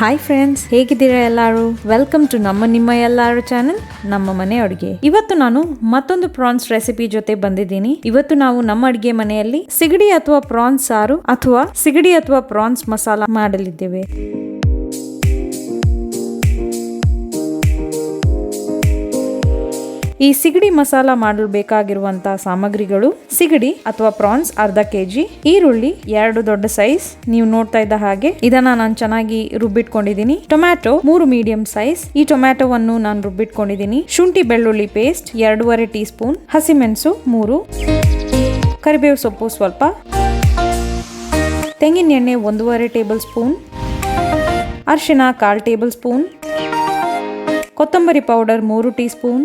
Hi friends, ಹೇಗಿದ್ದೀರಾ ಎಲ್ಲರೂ? Welcome to ನಿಮ್ಮ ಎಲ್ಲಾರು ಚಾನೆಲ್ ನಮ್ಮ ಮನೆ ಅಡುಗೆ. ಇವತ್ತು ನಾನು ಮತ್ತೊಂದು ಪ್ರಾನ್ಸ್ ರೆಸಿಪಿ ಜೊತೆ ಬಂದಿದ್ದೀನಿ. ಇವತ್ತು ನಾವು ನಮ್ಮ ಅಡುಗೆ ಮನೆಯಲ್ಲಿ ಸಿಗಡಿ ಅಥವಾ ಪ್ರಾನ್ಸ್ ಸಾರು ಅಥವಾ ಸಿಗಡಿ ಅಥವಾ ಪ್ರಾನ್ಸ್ ಮಸಾಲಾ ಮಾಡಲಿದ್ದೇವೆ. ಈ ಸಿಗಡಿ ಮಸಾಲಾ ಮಾಡಲು ಬೇಕಾಗಿರುವಂತಹ ಸಾಮಗ್ರಿಗಳು: ಸಿಗಡಿ ಅಥವಾ ಪ್ರಾನ್ಸ್ ಅರ್ಧ ಕೆಜಿ, ಈರುಳ್ಳಿ 2 ದೊಡ್ಡ ಸೈಜ್ ನೀವು ನೋಡ್ತಾ ಇದ್ದ ಹಾಗೆ ಇದನ್ನ ನಾನು ಚೆನ್ನಾಗಿ ರುಬ್ಬಿಟ್ಕೊಂಡಿದ್ದೀನಿ. ಟೊಮ್ಯಾಟೊ 3 ಮೀಡಿಯಂ ಸೈಜ್, ಈ ಟೊಮ್ಯಾಟೊವನ್ನು ನಾನು ರುಬ್ಬಿಟ್ಕೊಂಡಿದ್ದೀನಿ. ಶುಂಠಿ ಬೆಳ್ಳುಳ್ಳಿ ಪೇಸ್ಟ್ 2.5 ಟೀ ಸ್ಪೂನ್, ಹಸಿಮೆಣಸು 3, ಕರಿಬೇವು ಸೊಪ್ಪು ಸ್ವಲ್ಪ, ತೆಂಗಿನ ಎಣ್ಣೆ 1.5 ಟೇಬಲ್ ಸ್ಪೂನ್, ಅರಿಶಿನ 1/4 ಟೇಬಲ್ ಸ್ಪೂನ್, ಕೊತ್ತಂಬರಿ ಪೌಡರ್ 3 ಟೀ ಸ್ಪೂನ್,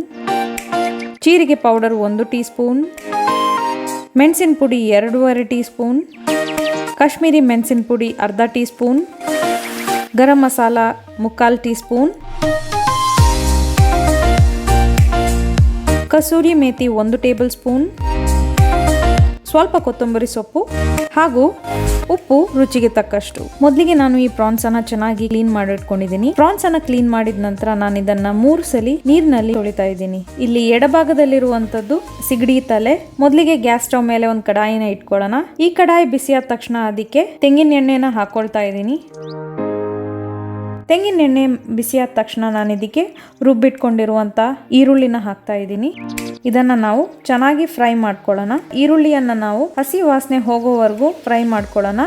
ಜೀರಿಗೆ ಪೌಡರ್ 1 ಟೀ ಸ್ಪೂನ್, ಮೆಣಸಿನ ಪುಡಿ 2.5 ಟೀ ಸ್ಪೂನ್, ಕಾಶ್ಮೀರಿ ಮೆಣಸಿನ ಪುಡಿ ಅರ್ಧ teaspoon, garam masala 3/4 teaspoon, kasuri methi 1 tablespoon, ಸ್ವಲ್ಪ ಕೊತ್ತಂಬರಿ ಸೊಪ್ಪು ಹಾಗೂ ಉಪ್ಪು ರುಚಿಗೆ ತಕ್ಕಷ್ಟು. ಮೊದಲಿಗೆ ನಾನು ಈ ಪ್ರಾನ್ಸ್ ಅನ್ನ ಚೆನ್ನಾಗಿ ಕ್ಲೀನ್ ಮಾಡಿಟ್ಕೊಂಡಿದ್ದೀನಿ. ಪ್ರಾನ್ಸ್ ಅನ್ನ ಕ್ಲೀನ್ ಮಾಡಿದ ನಂತರ ನಾನು ಇದನ್ನ 3 ಸಲ ನೀರಿನಲ್ಲಿ ತೊಳಿತಾ ಇದ್ದೀನಿ. ಇಲ್ಲಿ ಎಡಭಾಗದಲ್ಲಿರುವಂತದ್ದು ಸಿಗಡಿ ತಲೆ. ಮೊದಲಿಗೆ ಗ್ಯಾಸ್ ಸ್ಟವ್ ಮೇಲೆ ಒಂದು ಕಡಾಯಿನ ಇಟ್ಕೊಳ್ಳೋಣ. ಈ ಕಡಾಯಿ ಬಿಸಿಯಾದ ತಕ್ಷಣ ಅದಕ್ಕೆ ತೆಂಗಿನ ಎಣ್ಣೆನ ಹಾಕೊಳ್ತಾ ಇದ್ದೀನಿ. ತೆಂಗಿನ ಎಣ್ಣೆ ಬಿಸಿಯಾದ ತಕ್ಷಣ ನಾನು ಇದಕ್ಕೆ ರುಬ್ಬಿಟ್ಕೊಂಡಿರುವಂತ ಈರುಳ್ಳಿನ ಹಾಕ್ತಾ ಇದ್ದೀನಿ. ಇದನ್ನ ನಾವು ಚೆನ್ನಾಗಿ ಫ್ರೈ ಮಾಡ್ಕೊಳ್ಳೋಣ. ಈರುಳ್ಳಿಯನ್ನ ನಾವು ಹಸಿ ವಾಸನೆ ಹೋಗೋವರೆಗೂ ಫ್ರೈ ಮಾಡ್ಕೊಳ್ಳೋಣ.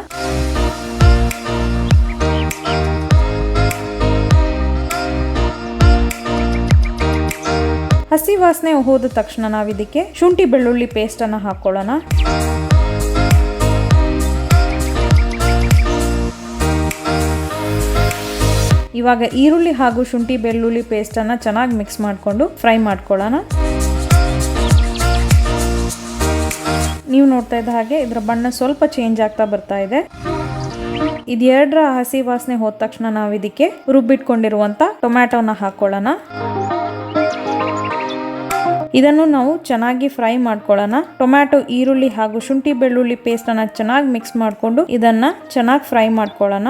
ಹಸಿ ವಾಸನೆ ಹೋದ ತಕ್ಷಣ ನಾವು ಇದಕ್ಕೆ ಶುಂಠಿ ಬೆಳ್ಳುಳ್ಳಿ ಪೇಸ್ಟ್ ಅನ್ನ ಹಾಕೊಳ್ಳೋಣ. ಇವಾಗ ಈರುಳ್ಳಿ ಹಾಗೂ ಶುಂಠಿ ಬೆಳ್ಳುಳ್ಳಿ ಪೇಸ್ಟ್ ಅನ್ನ ಚೆನ್ನಾಗಿ ಮಿಕ್ಸ್ ಮಾಡಿಕೊಂಡು ಫ್ರೈ ಮಾಡ್ಕೊಳ್ಳೋಣ. ನೀವು ನೋಡ್ತಾ ಇದ್ದ ಹಾಗೆ ಇದರ ಬಣ್ಣ ಸ್ವಲ್ಪ ಚೇಂಜ್ ಆಗ್ತಾ ಬರ್ತಾ ಇದೆ. ಇದೆರಡರ ಹಸಿ ವಾಸನೆ ಹೋದ ತಕ್ಷಣ ನಾವು ಇದಕ್ಕೆ ರುಬ್ಬಿಟ್ಕೊಂಡಿರುವಂತ ಟೊಮ್ಯಾಟೋನ ಹಾಕೊಳ್ಳೋಣ. ಇದನ್ನು ನಾವು ಚೆನ್ನಾಗಿ ಫ್ರೈ ಮಾಡ್ಕೊಳ್ಳೋಣ. ಟೊಮ್ಯಾಟೊ, ಈರುಳ್ಳಿ ಹಾಗೂ ಶುಂಠಿ ಬೆಳ್ಳುಳ್ಳಿ ಪೇಸ್ಟ್ ಅನ್ನ ಚೆನ್ನಾಗಿ ಮಿಕ್ಸ್ ಮಾಡಿಕೊಂಡು ಇದನ್ನ ಚೆನ್ನಾಗಿ ಫ್ರೈ ಮಾಡ್ಕೊಳ್ಳೋಣ.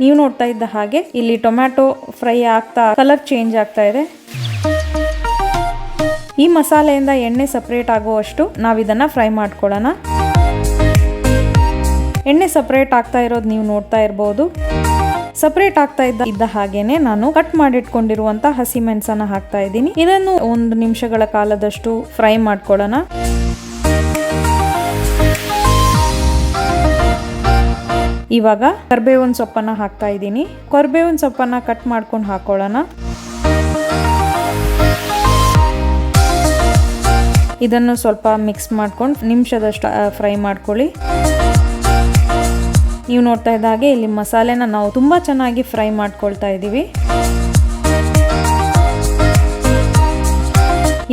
ನೀವು ನೋಡ್ತಾ ಇದ್ದ ಹಾಗೆ ಇಲ್ಲಿ ಟೊಮ್ಯಾಟೊ ಫ್ರೈ ಆಗ್ತಾ ಕಲರ್ ಚೇಂಜ್ ಆಗ್ತಾ ಇದೆ. ಈ ಮಸಾಲೆಯಿಂದ ಎಣ್ಣೆ ಸಪರೇಟ್ ಆಗುವಷ್ಟು ನಾವು ಇದನ್ನ ಫ್ರೈ ಮಾಡ್ಕೊಳ್ಳೋಣ. ಎಣ್ಣೆ ಸಪರೇಟ್ ಆಗ್ತಾ ಇರೋದು ನೀವು ನೋಡ್ತಾ ಇರಬಹುದು. ಸಪರೇಟ್ ಆಗ್ತಾ ಇದ್ದ ಹಾಗೇನೆ ನಾನು ಕಟ್ ಮಾಡಿಟ್ಕೊಂಡಿರುವಂತ ಹಸಿ ಮೆಣಸನ್ನ ಹಾಕ್ತಾ ಇದ್ದೀನಿ. ಇದನ್ನು 1 ನಿಮಿಷಗಳ ಕಾಲದಷ್ಟು ಫ್ರೈ ಮಾಡ್ಕೊಳ್ಳೋಣ. ಇವಾಗ ಕರಿಬೇವಿನ ಸೊಪ್ಪನ್ನ ಹಾಕ್ತಾ ಇದ್ದೀನಿ. ಕರಿಬೇವಿನ ಸೊಪ್ಪನ್ನ ಕಟ್ ಮಾಡ್ಕೊಂಡು ಹಾಕೊಳ್ಳೋಣ. ಇದನ್ನು ಸ್ವಲ್ಪ ಮಿಕ್ಸ್ ಮಾಡ್ಕೊಂಡು ನಿಮಿಷದಷ್ಟು ಫ್ರೈ ಮಾಡ್ಕೊಳ್ಳಿ. ನೀವು ನೋಡ್ತಾ ಇದ್ದ ಹಾಗೆ ಇಲ್ಲಿ ಮಸಾಲೆನ ನಾವು ತುಂಬಾ ಚೆನ್ನಾಗಿ ಫ್ರೈ ಮಾಡ್ಕೊಳ್ತಾ ಇದ್ದೀವಿ.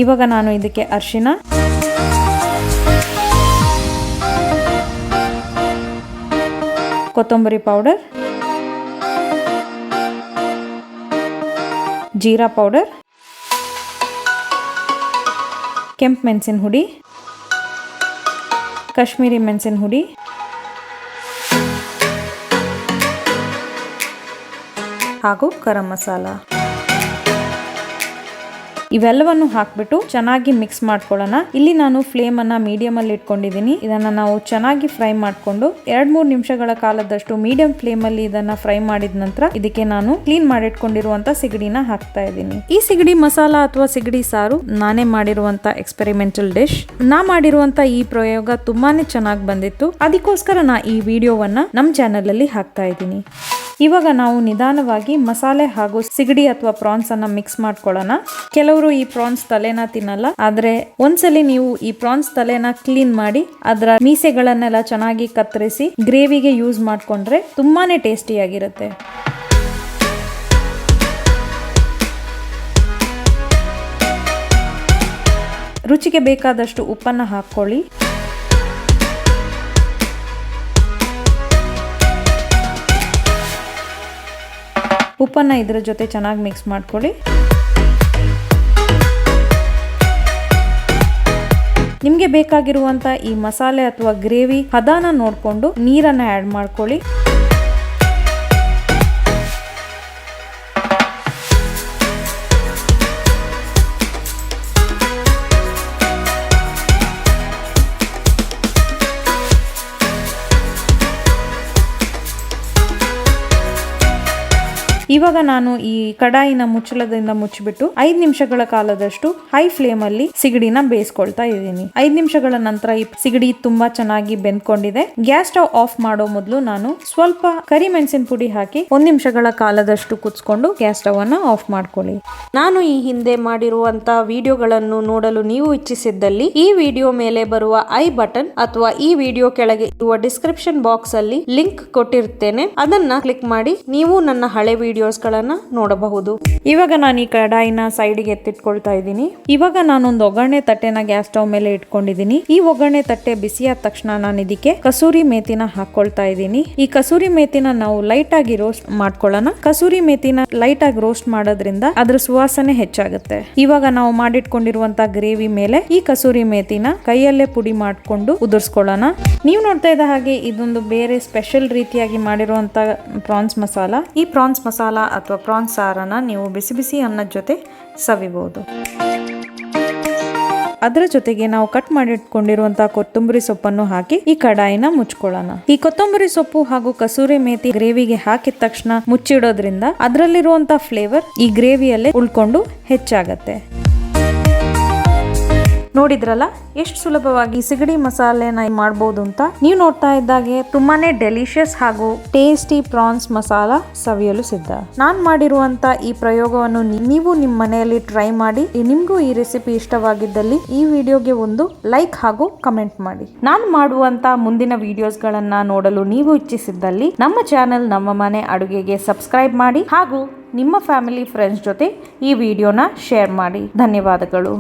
ಇವಾಗ ನಾನು ಇದಕ್ಕೆ ಅರಿಶಿನ, ಕೊತ್ತಂಬರಿ ಪೌಡರ್, ಜೀರಾ ಪೌಡರ್, ಕೆಂಪು ಮೆಣಸಿನ ಹುಡಿ, ಕಾಶ್ಮೀರಿ ಮೆಣಸಿನ ಹುಡಿ ಹಾಗೂ ಗರಂ ಮಸಾಲ ಇವೆಲ್ಲವನ್ನು ಹಾಕ್ಬಿಟ್ಟು ಚೆನ್ನಾಗಿ ಮಿಕ್ಸ್ ಮಾಡ್ಕೊಳ್ಳೋಣ. ಇಲ್ಲಿ ನಾನು ಫ್ಲೇಮ್ ಅನ್ನ ಮೀಡಿಯಂ ಅಲ್ಲಿ ಇಟ್ಕೊಂಡಿದ್ದೀನಿ. ಇದನ್ನ ನಾವು ಚೆನ್ನಾಗಿ ಫ್ರೈ ಮಾಡ್ಕೊಂಡು 2-3 ನಿಮಿಷಗಳ ಕಾಲದಷ್ಟು ಮೀಡಿಯಂ ಫ್ಲೇಮ್ ಅಲ್ಲಿ ಇದನ್ನ ಫ್ರೈ ಮಾಡಿದ ನಂತರ ಇದಕ್ಕೆ ನಾನು ಕ್ಲೀನ್ ಮಾಡಿಟ್ಕೊಂಡಿರುವಂತ ಸಿಗಡಿನ ಹಾಕ್ತಾ ಇದ್ದೀನಿ. ಈ ಸಿಗಡಿ ಮಸಾಲಾ ಅಥವಾ ಸಿಗಡಿ ಸಾರು ನಾನೇ ಮಾಡಿರುವಂತ ಎಕ್ಸ್ಪೆರಿಮೆಂಟಲ್ ಡಿಶ್. ನಾ ಮಾಡಿರುವಂತ ಈ ಪ್ರಯೋಗ ತುಂಬಾನೇ ಚೆನ್ನಾಗಿ ಬಂದಿತ್ತು. ಅದಕ್ಕೋಸ್ಕರ ನಾ ಈ ವಿಡಿಯೋವನ್ನ ನಮ್ಮ ಚಾನೆಲ್ ಅಲ್ಲಿ ಹಾಕ್ತಾ ಇದ್ದೀನಿ. ಇವಾಗ ನಾವು ನಿಧಾನವಾಗಿ ಮಸಾಲೆ ಹಾಗೂ ಸಿಗಡಿ ಅಥವಾ ಪ್ರಾನ್ಸ್ ಅನ್ನ ಮಿಕ್ಸ್ ಮಾಡ್ಕೊಳ್ಳೋಣ. ಕೆಲವರು ಈ ಪ್ರಾನ್ಸ್ ತಲೆನ ತಿನ್ನಲ್ಲ, ಆದ್ರೆ ಒಂದ್ಸಲಿ ನೀವು ಈ ಪ್ರಾನ್ಸ್ ತಲೆನ ಕ್ಲೀನ್ ಮಾಡಿ ಅದರ ಮೀಸೆಗಳನ್ನೆಲ್ಲ ಚೆನ್ನಾಗಿ ಕತ್ತರಿಸಿ ಗ್ರೇವಿಗೆ ಯೂಸ್ ಮಾಡ್ಕೊಂಡ್ರೆ ತುಂಬಾನೇ ಟೇಸ್ಟಿಯಾಗಿರುತ್ತೆ. ರುಚಿಗೆ ಬೇಕಾದಷ್ಟು ಉಪ್ಪನ್ನ ಹಾಕೊಳ್ಳಿ. ಉಪ್ಪನ್ನ ಇದರ ಜೊತೆ ಚೆನ್ನಾಗಿ ಮಿಕ್ಸ್ ಮಾಡ್ಕೊಳ್ಳಿ. ನಿಮ್ಗೆ ಬೇಕಾಗಿರುವಂತ ಈ ಮಸಾಲೆ ಅಥವಾ ಗ್ರೇವಿ ಹದಾನ ನೋಡ್ಕೊಂಡು ನೀರನ್ನ ಆಡ್ ಮಾಡ್ಕೊಳ್ಳಿ. ಇವಾಗ ನಾನು ಈ ಕಡಾಯಿನ ಮುಚ್ಚಳದಿಂದ ಮುಚ್ಚಿಬಿಟ್ಟು 5 ನಿಮಿಷಗಳ ಕಾಲದಷ್ಟು ಹೈ ಫ್ಲೇಮ್ ಅಲ್ಲಿ ಸಿಗಡಿನ ಬೇಯಿಸ್ಕೊಳ್ತಾ ಇದ್ದೀನಿ. 5 ನಿಮಿಷಗಳ ನಂತರ ಈ ಸಿಗಡಿ ತುಂಬಾ ಚೆನ್ನಾಗಿ ಬೆಂದ್ಕೊಂಡಿದೆ. ಗ್ಯಾಸ್ ಸ್ಟವ್ ಆಫ್ ಮಾಡೋ ಮೊದಲು ನಾನು ಸ್ವಲ್ಪ ಕರಿಮೆಣಸಿನ ಪುಡಿ ಹಾಕಿ 1 ನಿಮಿಷಗಳ ಕಾಲದಷ್ಟು ಕುದಿಸ್ಕೊಂಡು ಗ್ಯಾಸ್ ಸ್ಟವ್ ಅನ್ನ ಆಫ್ ಮಾಡ್ಕೊಳ್ಳಿ. ನಾನು ಈ ಹಿಂದೆ ಮಾಡಿರುವಂತ ವಿಡಿಯೋಗಳನ್ನು ನೋಡಲು ನೀವು ಇಚ್ಛಿಸಿದ್ದಲ್ಲಿ ಈ ವಿಡಿಯೋ ಮೇಲೆ ಬರುವ ಐ ಬಟನ್ ಅಥವಾ ಈ ವಿಡಿಯೋ ಕೆಳಗೆ ಇರುವ ಡಿಸ್ಕ್ರಿಪ್ಷನ್ ಬಾಕ್ಸ್ ಅಲ್ಲಿ ಲಿಂಕ್ ಕೊಟ್ಟಿರುತ್ತೇನೆ. ಅದನ್ನ ಕ್ಲಿಕ್ ಮಾಡಿ ನೀವು ನನ್ನ ಹಳೆ ವಿಡಿಯೋಸ್ ಗಳನ್ನ ನೋಡಬಹುದು. ಇವಾಗ ನಾನು ಈ ಕಡಾಯಿನ ಸೈಡ್ಗೆ ಎತ್ತಿಟ್ಕೊಳ್ತಾ ಇದ್ದೀನಿ. ಇವಾಗ ನಾನೊಂದು ಒಗ್ಗರಣೆ ತಟ್ಟೆನ ಗ್ಯಾಸ್ ಸ್ಟವ್ ಮೇಲೆ ಇಟ್ಕೊಂಡಿದ್ದೀನಿ. ಈ ಒಗ್ಗರಣೆ ತಟ್ಟೆ ಬಿಸಿಯಾದ ತಕ್ಷಣ ನಾನು ಇದಕ್ಕೆ ಕಸೂರಿ ಮೇಥಿನ ಹಾಕೊಳ್ತಾ ಇದ್ದೀನಿ. ಈ ಕಸೂರಿ ಮೇಥಿನ ನಾವು ಲೈಟ್ ಆಗಿ ರೋಸ್ಟ್ ಮಾಡ್ಕೊಳ್ಳೋಣ. ಕಸೂರಿ ಮೇಥಿನ ಲೈಟ್ ಆಗಿ ರೋಸ್ಟ್ ಮಾಡೋದ್ರಿಂದ ಅದ್ರ ಸುವಾಸನೆ ಹೆಚ್ಚಾಗುತ್ತೆ. ಇವಾಗ ನಾವು ಮಾಡಿಟ್ಕೊಂಡಿರುವಂತ ಗ್ರೇವಿ ಮೇಲೆ ಈ ಕಸೂರಿ ಮೇಥಿನ ಕೈಯಲ್ಲೇ ಪುಡಿ ಮಾಡ್ಕೊಂಡು ಉದುರ್ಸ್ಕೊಳ್ಳೋಣ. ನೀವು ನೋಡ್ತಾ ಇದ್ದ ಹಾಗೆ ಇದೊಂದು ಬೇರೆ ಸ್ಪೆಷಲ್ ರೀತಿಯಾಗಿ ಮಾಡಿರುವಂತ ಪ್ರಾನ್ಸ್ ಮಸಾಲ. ಈ ಪ್ರಾನ್ಸ್ ಮಸಾಲ ಅಥವಾ ಪ್ರಾನ್ಸ್ ಸಾರನ್ನ ನೀವು ಬಿಸಿ ಬಿಸಿ ಅನ್ನದ ಜೊತೆ ಸವಿಬಹುದು. ಅದರ ಜೊತೆಗೆ ನಾವು ಕಟ್ ಮಾಡಿಟ್ಕೊಂಡಿರುವಂತಹ ಕೊತ್ತಂಬರಿ ಸೊಪ್ಪನ್ನು ಹಾಕಿ ಈ ಕಡಾಯಿನ ಮುಚ್ಕೊಳ್ಳೋಣ. ಈ ಕೊತ್ತಂಬರಿ ಸೊಪ್ಪು ಹಾಗೂ ಕಸೂರಿ ಮೇಥಿ ಗ್ರೇವಿಗೆ ಹಾಕಿದ ತಕ್ಷಣ ಮುಚ್ಚಿಡೋದ್ರಿಂದ ಅದರಲ್ಲಿರುವಂತಹ ಫ್ಲೇವರ್ ಈ ಗ್ರೇವಿಯಲ್ಲೇ ಉಳ್ಕೊಂಡು ಹೆಚ್ಚಾಗತ್ತೆ. ನೋಡಿದ್ರಲ್ಲ ಎಷ್ಟು ಸುಲಭವಾಗಿ ಸಿಗಡಿ ಮಸಾಲೆನ ಮಾಡಬಹುದು ಅಂತ. ನೀವು ನೋಡ್ತಾ ಇದ್ದಾಗೆ ತುಂಬಾನೇ ಡೆಲಿಷಿಯಸ್ ಹಾಗೂ ಟೇಸ್ಟಿ ಪ್ರಾನ್ಸ್ ಮಸಾಲ ಸವಿಯಲು ಸಿದ್ಧ. ನಾನ್ ಮಾಡಿರುವಂತ ಈ ಪ್ರಯೋಗವನ್ನು ನೀವು ನಿಮ್ಮ ಮನೆಯಲ್ಲಿ ಟ್ರೈ ಮಾಡಿ. ನಿಮ್ಗೂ ಈ ರೆಸಿಪಿ ಇಷ್ಟವಾಗಿದ್ದಲ್ಲಿ ಈ ವಿಡಿಯೋಗೆ ಒಂದು ಲೈಕ್ ಹಾಗೂ ಕಮೆಂಟ್ ಮಾಡಿ. ನಾನು ಮಾಡುವಂತ ಮುಂದಿನ ವಿಡಿಯೋಸ್ ಗಳನ್ನ ನೋಡಲು ನೀವು ಇಚ್ಛಿಸಿದ್ದಲ್ಲಿ ನಮ್ಮ ಚಾನೆಲ್ ನಮ್ಮ ಮನೆ ಅಡುಗೆಗೆ ಸಬ್ಸ್ಕ್ರೈಬ್ ಮಾಡಿ ಹಾಗೂ ನಿಮ್ಮ ಫ್ಯಾಮಿಲಿ ಫ್ರೆಂಡ್ಸ್ ಜೊತೆ ಈ ವಿಡಿಯೋನ ಶೇರ್ ಮಾಡಿ. ಧನ್ಯವಾದಗಳು.